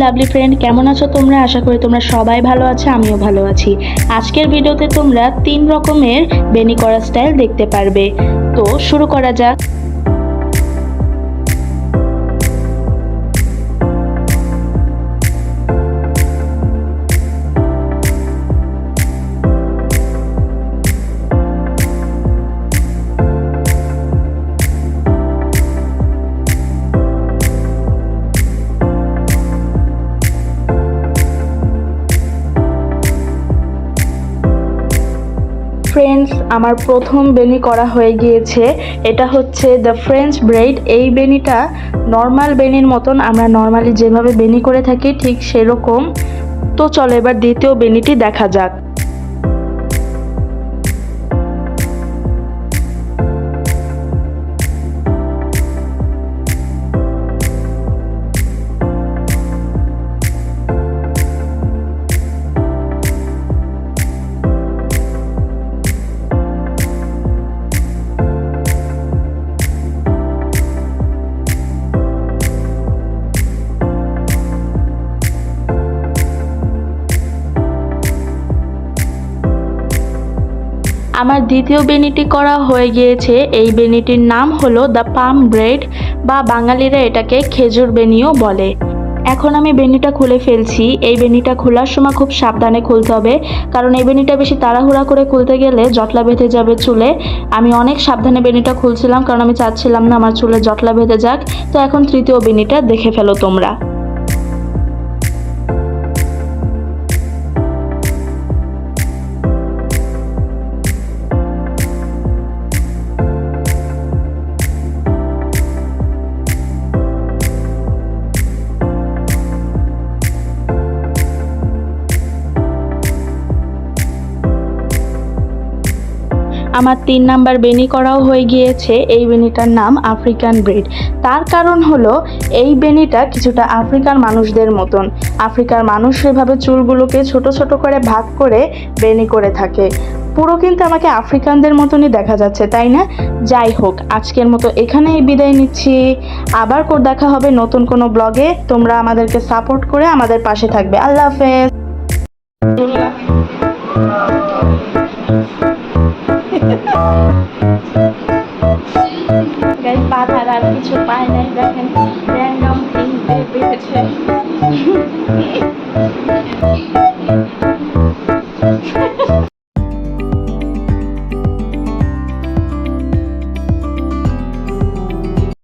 Lovely friend, কেমন আছো তোমরা? আশা করি তোমরা সবাই ভালো আছো, আমিও ভালো আছি। আজকের ভিডিওতে তোমরা 3 রকমের বেনি করা স্টাইল দেখতে পারবে। তো শুরু করা যাক। ফ্রেন্ডস, আমার প্রথম বেনি করা হয়ে গিয়েছে। এটা হচ্ছে দ্য ফ্রেঞ্চ ব্রেড। এই বেনিটা নর্মাল বেনির মতন, আমরা নর্মালি যেভাবে বেনি করে থাকি ঠিক সেরকম। তো চলো এবার দ্বিতীয় বেনিটি দেখা যাক। আমার দ্বিতীয় বেনিটি করা হয়ে গিয়েছে। এই বেনিটির নাম হলো দ্য পাম ব্রেড, বা বাঙালিরা এটাকে খেজুর বেনিও বলে। এখন আমি বেনিটা খুলে ফেলছি। এই বেনিটা খোলার সময় খুব সাবধানে খুলতে হবে, কারণ এই বেনিটা বেশি তাড়াহুড়া করে খুলতে গেলে জটলা বেঁধে যাবে চুলে। আমি অনেক সাবধানে বেনিটা খুলছিলাম, কারণ আমি চাচ্ছিলাম না আমার চুলে জটলা বেঁধে যাক। তো এখন তৃতীয় বেনিটা দেখে ফেলো তোমরা। আমার 3 নাম্বার বেনি করাও হয়ে গিয়েছে। এই বেনিটার নাম আফ্রিকান ব্রেড। তার কারণ হলো এই বেনিটা কিছুটা আফ্রিকার মানুষদের মতন। আফ্রিকার মানুষ এভাবে চুলগুলোকে ছোট ছোট করে ভাগ করে বেনি করে থাকে। পুরো কিন্তু আমাকে আফ্রিকানদের মতনই দেখা যাচ্ছে, তাই না? যাই হোক, আজকের মতো এখানেই বিদায় নিচ্ছি। আবার দেখা হবে নতুন কোনো ব্লগে। তোমরা আমাদেরকে সাপোর্ট করে আমাদের পাশে থাকবে। আল্লাহ হাফেজ। গাইস, বাধার আর কিছু পায় নাই, দেখেন র্যান্ডম থিংস বের হয়েছে।